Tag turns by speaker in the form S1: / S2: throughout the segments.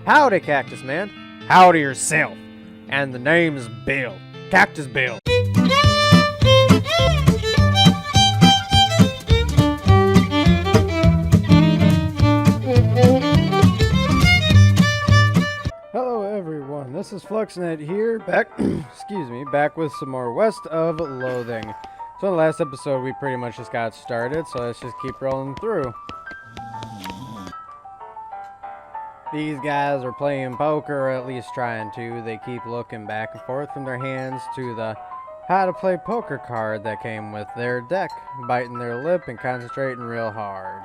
S1: Howdy, Cactus Man. Howdy yourself. And the name's Bill. Cactus Bill. Hello everyone, this is FLuxNet here, back with some more West of Loathing. So in the last episode we pretty much just got started, so let's just keep rolling through. These guys are playing poker, or at least trying to. They keep looking back and forth from their hands to the how to play poker card that came with their deck, biting their lip and concentrating real hard.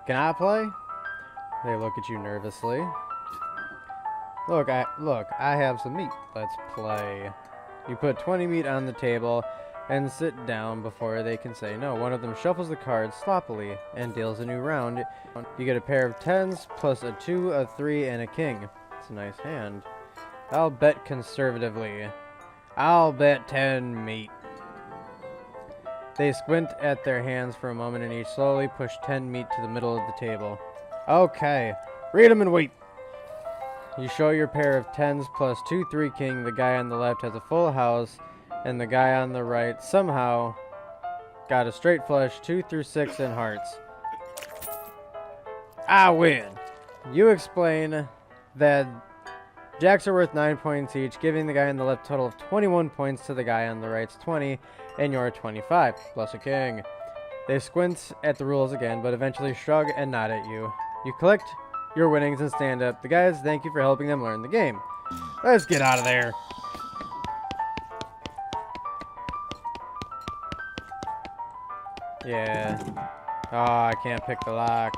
S1: Can I play? They look at you nervously. Look, I have some meat. Let's play. You put 20 meat on the table and sit down before they can say no. One of them shuffles the cards sloppily and deals a new round. You get a pair of 10s plus a 2, a 3, and a king. It's a nice hand. I'll bet conservatively. I'll bet 10 meat. They squint at their hands for a moment and each slowly push 10 meat to the middle of the table. Okay, read them and wait. You show your pair of 10s plus 2, 3 king. The guy on the left has a full house, and the guy on the right somehow got a straight flush, 2 through 6 and hearts. I win. You explain that jacks are worth 9 points each, giving the guy on the left a total of 21 points to the guy on the right's 20, and you're 25, plus a king. They squint at the rules again, but eventually shrug and nod at you. You collect your winnings and stand up. The guys thank you for helping them learn the game. Let's get out of there. Yeah. Oh, I can't pick the lock.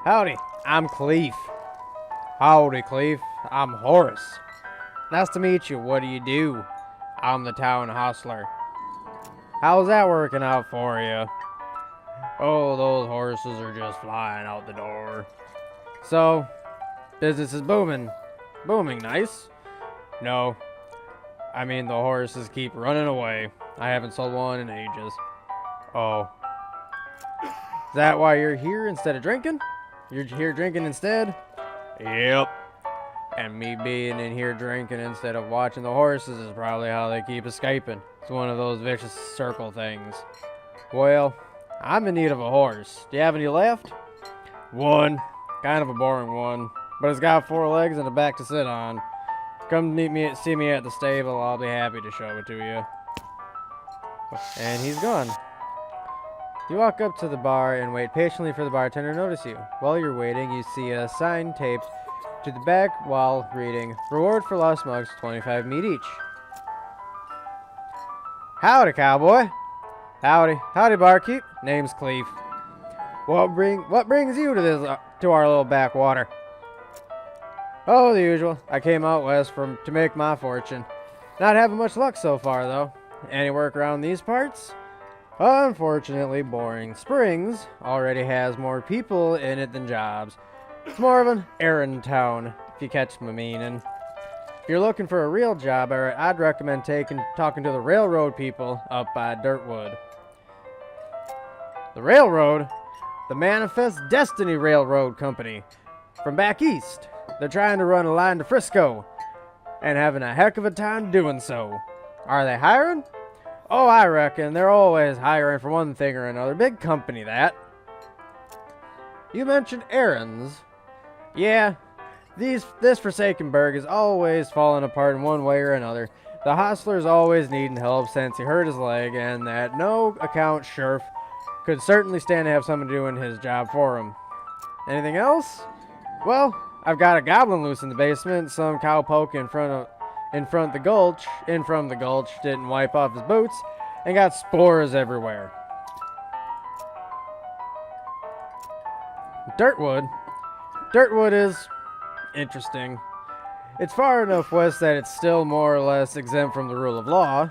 S1: Howdy, I'm Cleef. Howdy, Cleef. I'm Horace. Nice to meet you. What do you do? I'm the town hostler. How's that working out for you? Oh, those horses are just flying out the door. So, business is booming. Booming, nice. No. I mean, the horses keep running away. I haven't sold one in ages. Oh. Is that why you're here instead of drinking? You're here drinking instead? Yep. And me being in here drinking instead of watching the horses is probably how they keep escaping. It's one of those vicious circle things. Well, I'm in need of a horse. Do you have any left? One. Kind of a boring one. But it's got 4 legs and a back to sit on. Come see me at the stable. I'll be happy to show it to you. And he's gone. You walk up to the bar and wait patiently for the bartender to notice you. While you're waiting, you see a sign taped to the back wall reading, "Reward for lost mugs, 25 meat each." Howdy, cowboy. Howdy. Howdy, barkeep. Name's Cleef. What brings you to this to our little backwater? Oh, the usual. I came out west to make my fortune. Not having much luck so far, though. Any work around these parts? Unfortunately, boring. Springs already has more people in it than jobs. It's more of an errand town, if you catch my meaning. If you're looking for a real job, I'd recommend talking to the railroad people up by Dirtwood. The railroad? The Manifest Destiny Railroad Company. From back east. They're trying to run a line to Frisco, and having a heck of a time doing so. Are they hiring? Oh, I reckon they're always hiring for one thing or another. Big company, that. You mentioned errands. Yeah, this Forsaken Burg is always falling apart in one way or another. The hostler's always needing help since he hurt his leg, and that no-account sheriff could certainly stand to have someone doing his job for him. Anything else? Well, I've got a goblin loose in the basement. Some cowpoke in from the gulch didn't wipe off his boots and got spores everywhere. Dirtwood is interesting. It's far enough west that it's still more or less exempt from the rule of law,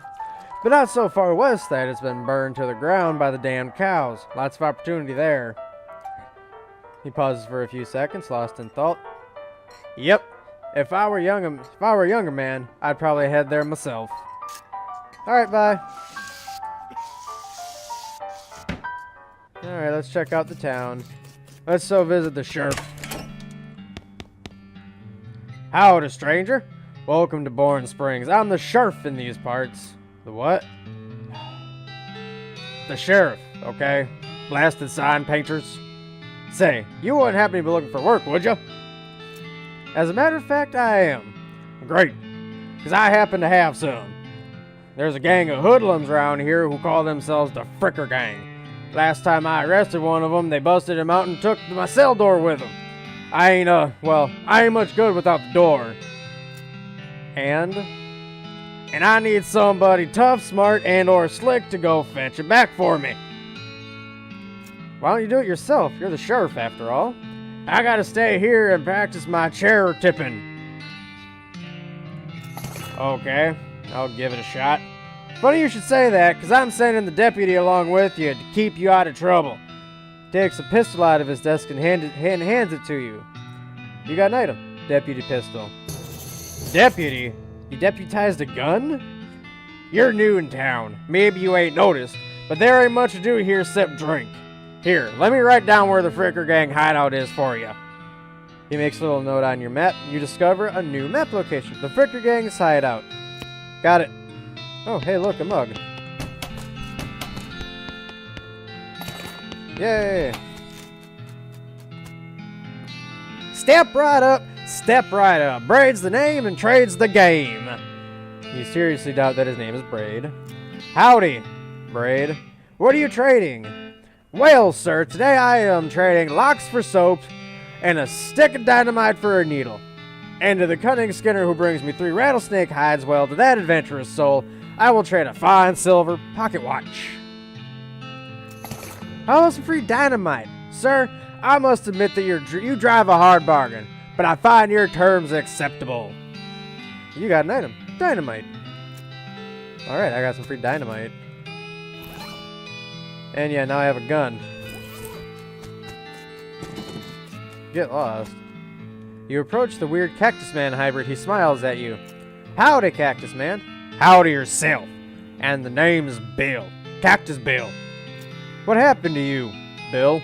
S1: but not so far west that it's been burned to the ground by the damned cows. Lots of opportunity there. He pauses for a few seconds, lost in thought. Yep. If I were a younger man, I'd probably head there myself. Alright, bye. Alright, let's check out the town. Let's so visit the sheriff. Howdy, stranger. Welcome to Bourne Springs. I'm the sheriff in these parts. The what? The sheriff, okay? Blasted sign painters. Say, you wouldn't happen to be looking for work, would you? As a matter of fact, I am. Great, because I happen to have some. There's a gang of hoodlums around here who call themselves the Fricker Gang. Last time I arrested one of them, they busted him out and took my cell door with them. I ain't much good without the door. And I need somebody tough, smart, and or slick to go fetch it back for me. Why don't you do it yourself? You're the sheriff, after all. I gotta stay here and practice my chair tipping. Okay, I'll give it a shot. Funny you should say that, because I'm sending the deputy along with you to keep you out of trouble. Takes a pistol out of his desk and hands it to you. You got an item. Deputy pistol. Deputy? You deputized a gun? You're new in town. Maybe you ain't noticed, but there ain't much to do here except drink. Here, let me write down where the Fricker Gang hideout is for you. He makes a little note on your map. You discover a new map location. The Fricker Gang's hideout. Got it. Oh, hey, look, a mug. Yay! Step right up, step right up. Braid's the name and trade's the game. You seriously doubt that his name is Braid? Howdy, Braid. What are you trading? Well, sir, today I am trading locks for soap and a stick of dynamite for a needle. And to the cunning skinner who brings me 3 rattlesnake hides, well, to that adventurous soul, I will trade a fine silver pocket watch. How about some free dynamite? Sir, I must admit that you drive a hard bargain, but I find your terms acceptable. You got an item. Dynamite. Alright, I got some free dynamite. And yeah, now I have a gun. Get lost. You approach the weird Cactus Man hybrid. He smiles at you. Howdy, Cactus Man. Howdy yourself. And the name's Bill. Cactus Bill. What happened to you, Bill?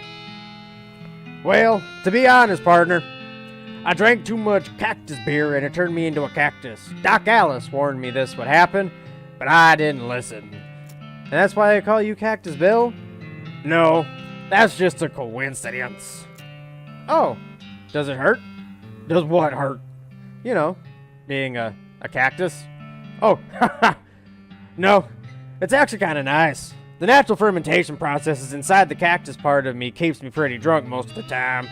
S1: Well, to be honest, partner, I drank too much cactus beer and it turned me into a cactus. Doc Alice warned me this would happen, but I didn't listen. And that's why I call you Cactus Bill? No, that's just a coincidence. Oh, does it hurt? Does what hurt? You know, being a cactus. Oh, no, it's actually kind of nice. The natural fermentation processes inside the cactus part of me keeps me pretty drunk most of the time.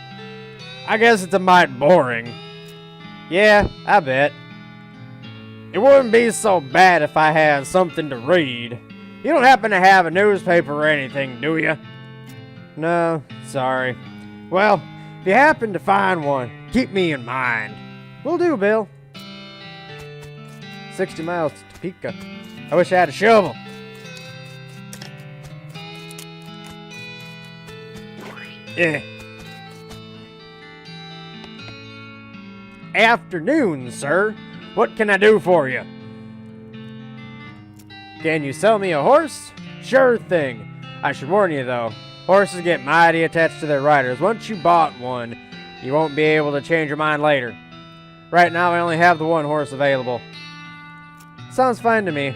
S1: I guess it's a mite boring. Yeah, I bet. It wouldn't be so bad if I had something to read. You don't happen to have a newspaper or anything, do you? No, sorry. Well, if you happen to find one, keep me in mind. Will do, Bill. 60 miles to Topeka. I wish I had a shovel. Yeah. Afternoon, sir. What can I do for you? Can you sell me a horse? Sure thing. I should warn you, though. Horses get mighty attached to their riders. Once you bought one, you won't be able to change your mind later. Right now, I only have the one horse available. Sounds fine to me.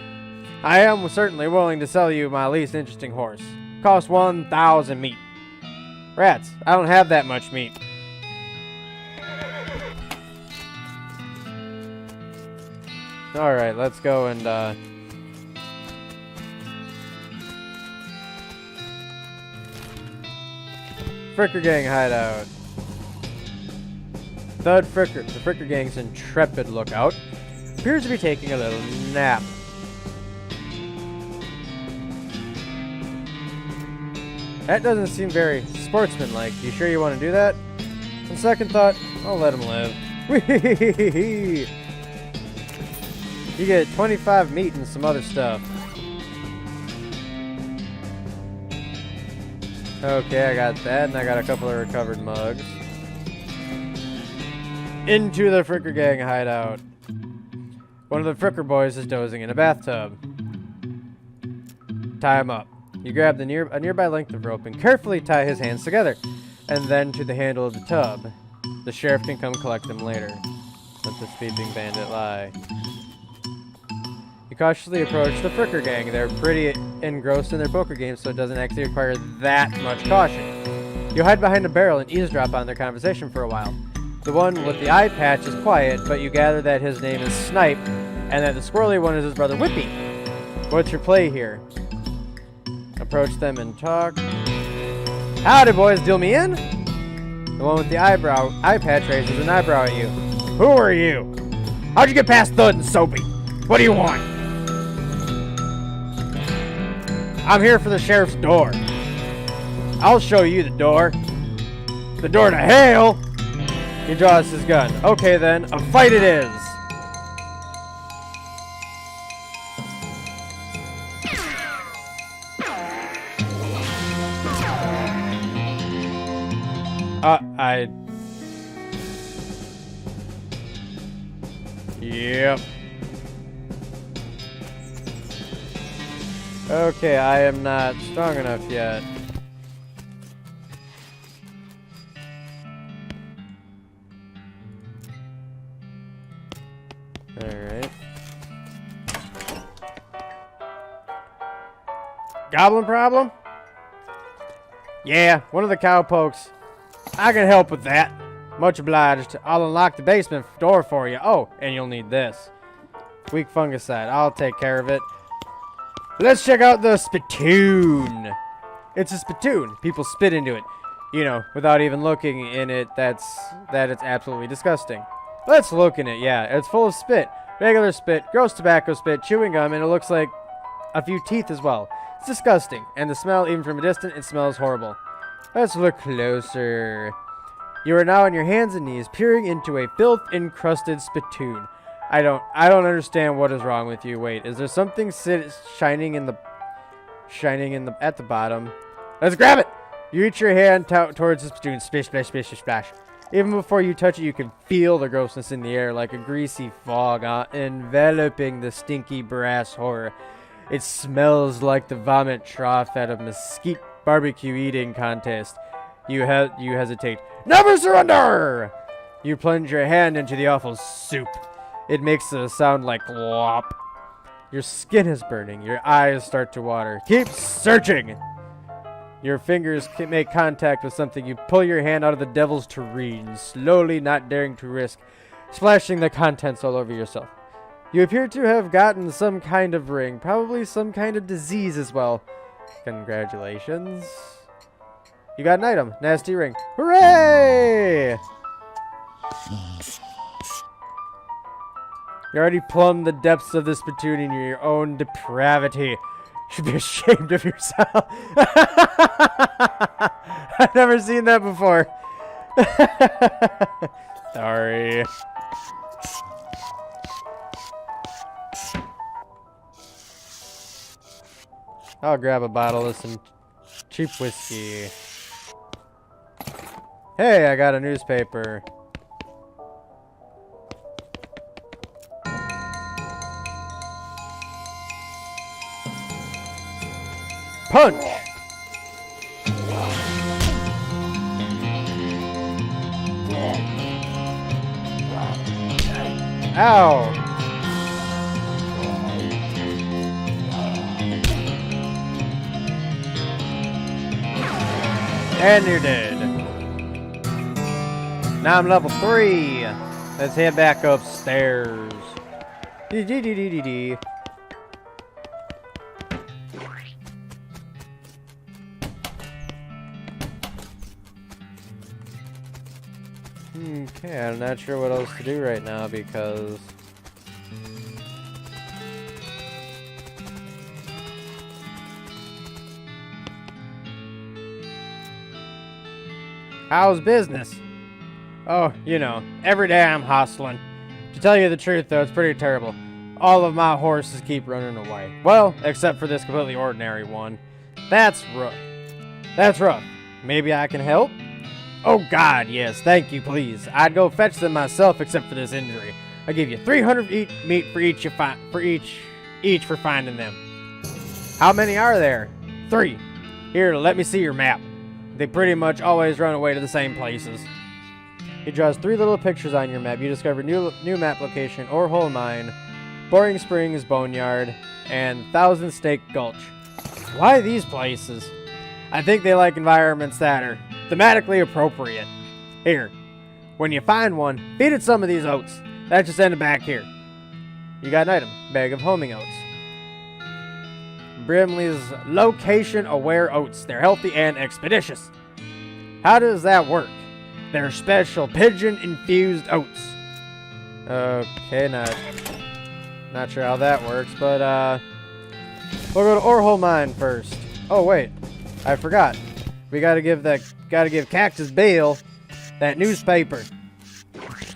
S1: I am certainly willing to sell you my least interesting horse. Costs 1,000 meat. Rats, I don't have that much meat. Alright, let's go and, Fricker Gang hideout. The Fricker Gang's intrepid lookout appears to be taking a little nap. That doesn't seem very sportsmanlike. You sure you want to do that? On second thought, I'll let him live. You get 25 meat and some other stuff. Okay, I got that, and I got a couple of recovered mugs. Into the Fricker Gang hideout. One of the Fricker boys is dozing in a bathtub. Tie him up. You grab a nearby length of rope and carefully tie his hands together. and then to the handle of the tub. The sheriff can come collect them later. Let the sleeping bandit lie. You cautiously approach the Fricker gang. They're pretty engrossed in their poker game, so it doesn't actually require that much caution. You hide behind a barrel and eavesdrop on their conversation for a while. The one with the eye patch is quiet, but you gather that his name is Snipe, and that the squirrely one is his brother Whippy. What's your play here? Approach them and talk. Howdy, boys, deal me in? The one with the eye patch raises an eyebrow at you. Who are you? How'd you get past Thud and Soapy? What do you want? I'm here for the sheriff's door. I'll show you the door. The door to hell! He draws his gun. Okay then, a fight it is! Yep. Okay, I am not strong enough yet. Alright. Goblin problem? Yeah, one of the cowpokes. I can help with that. Much obliged. I'll unlock the basement door for you. Oh, and you'll need this. Weak fungicide. I'll take care of it. Let's check out the spittoon. It's a spittoon. People spit into it. You know, without even looking in it, it's absolutely disgusting. Let's look in it. Yeah, it's full of spit. Regular spit, gross tobacco spit, chewing gum, and it looks like a few teeth as well. It's disgusting. And the smell, even from a distance, it smells horrible. Let's look closer. You are now on your hands and knees, peering into a filth-encrusted spittoon. I don't understand what is wrong with you. Wait, is there something shining at the bottom? Let's grab it! You reach your hand towards the spittoon. Splish, splash, splish, splash. Even before you touch it, you can feel the grossness in the air like a greasy fog enveloping the stinky brass horror. It smells like the vomit trough at a mesquite barbecue eating contest. You hesitate. Never surrender! You plunge your hand into the awful soup. It makes a sound like glop. Your skin is burning. Your eyes start to water. Keep searching! Your fingers make contact with something. You pull your hand out of the devil's tureen, slowly, not daring to risk splashing the contents all over yourself. You appear to have gotten some kind of ring, probably some kind of disease as well. Congratulations. You got an item. Nasty ring. Hooray! You already plumbed the depths of this spittoon in your own depravity. You should be ashamed of yourself. I've never seen that before. Sorry. I'll grab a bottle of some cheap whiskey. Hey, I got a newspaper. Punch! Ow! And you're dead. Now I'm level 3. Let's head back upstairs. Dee-dee-dee-dee-dee-dee. Okay, I'm not sure what else to do right now because... How's business? Oh, you know, every day I'm hustling. To tell you the truth, though, it's pretty terrible. All of my horses keep running away. Well, except for this completely ordinary one. That's rough. That's rough. Maybe I can help? Oh God, yes, thank you, please. I'd go fetch them myself, except for this injury. I give you 300 meat for each for finding them. How many are there? 3. Here, let me see your map. They pretty much always run away to the same places. He draws 3 little pictures on your map. You discover new map location, Ore Hole Mine, Boring Springs Boneyard, and Thousand Stake Gulch. Why these places? I think they like environments that are thematically appropriate. Here, when you find one, feed it some of these oats. That just ended back here. You got an item, bag of homing oats. Brimley's location-aware oats. They're healthy and expeditious. How does that work? They're special pigeon-infused oats. Okay, not sure how that works, but we'll go to Ore Hole Mine first. Oh wait, I forgot. We gotta give Cactus Bill that newspaper.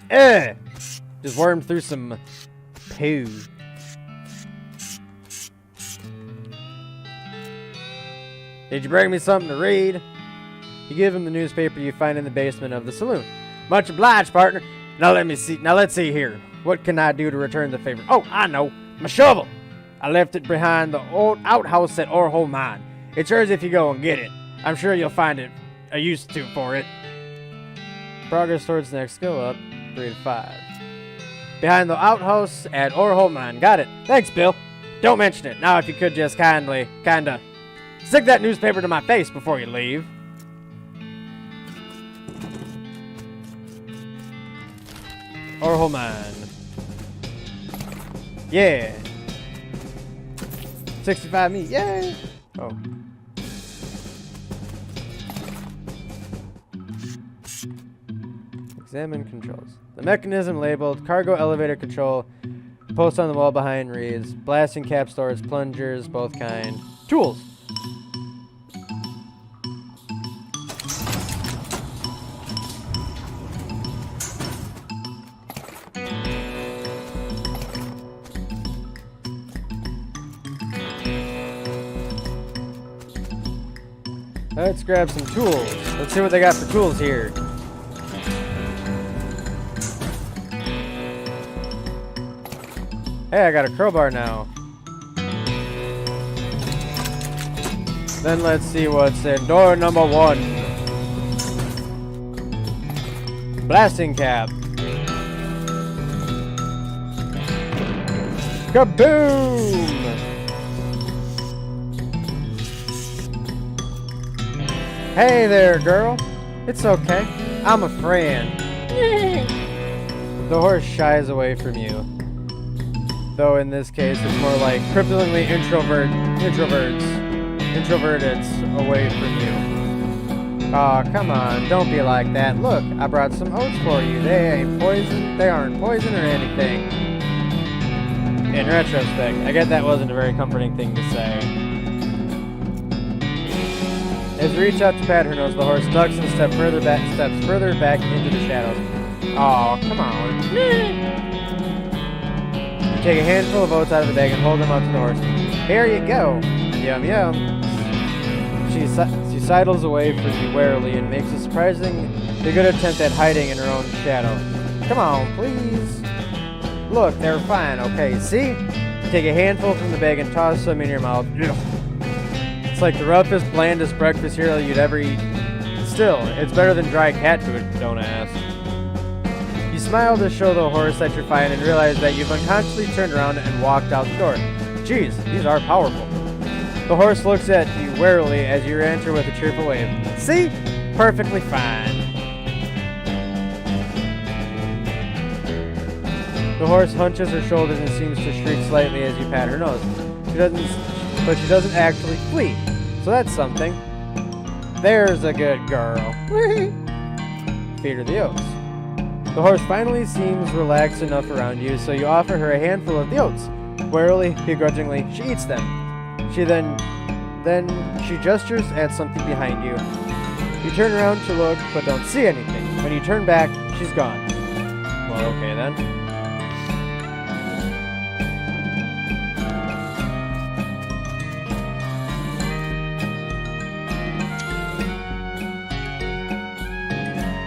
S1: Just wormed through some poo. Did you bring me something to read? You give him the newspaper you find in the basement of the saloon. Much obliged, partner. Now let's see here. What can I do to return the favor? Oh, I know. My shovel. I left it behind the old outhouse at Ore Hole Mine. It's yours if you go and get it. I'm sure you'll find it a use for it. Progress towards the next skill up. 3 to 5. Behind the outhouse at Ore Hole Mine. Got it. Thanks, Bill. Don't mention it. Now if you could just kinda stick that newspaper to my face before you leave. Ore Hole Mine. Yeah. 65 meat. Yay. Oh. Examine controls. The mechanism labeled cargo elevator control. Post on the wall behind reads blasting cap stores, plungers, both kind. Tools. Let's grab some tools. Let's see what they got for tools here. Hey, I got a crowbar now. Then let's see what's in door number 1. Blasting cap. Kaboom! Hey there, girl. It's okay. I'm a friend. The horse shies away from you. Though in this case, it's more like cripplingly introverted away from you. Aw, come on, don't be like that. Look, I brought some oats for you. They aren't poison or anything. In retrospect, I get that wasn't a very comforting thing to say. As you reach out to pat her nose, the horse ducks and steps further back into the shadows. Aw, come on. You take a handful of oats out of the bag and hold them out to the horse. Here you go. Yum yum. She sidles away from you warily and makes a surprisingly good attempt at hiding in her own shadow. Come on, please. Look, they're fine, okay, see? You take a handful from the bag and toss some in your mouth. It's like the roughest, blandest breakfast cereal you'd ever eat. Still, it's better than dry cat food, don't ask. You smile to show the horse that you're fine and realize that you've unconsciously turned around and walked out the door. Geez, these are powerful. The horse looks at you warily as you answer with a cheerful wave. See? Perfectly fine. The horse hunches her shoulders and seems to shriek slightly as you pat her nose. But she doesn't actually flee. So that's something. There's a good girl. Feed her the oats. The horse finally seems relaxed enough around you, so you offer her a handful of the oats. Warily, begrudgingly, she eats them. She then gestures at something behind you. You turn around to look, but don't see anything. When you turn back, she's gone. Well, okay then.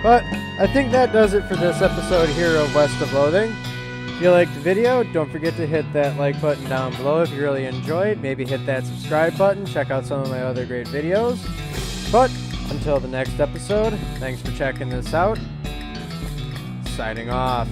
S1: But I think that does it for this episode here of West of Loathing. If you liked the video, don't forget to hit that like button down below if you really enjoyed. Maybe hit that subscribe button. Check out some of my other great videos. But Until the next episode, thanks for checking this out. Signing off.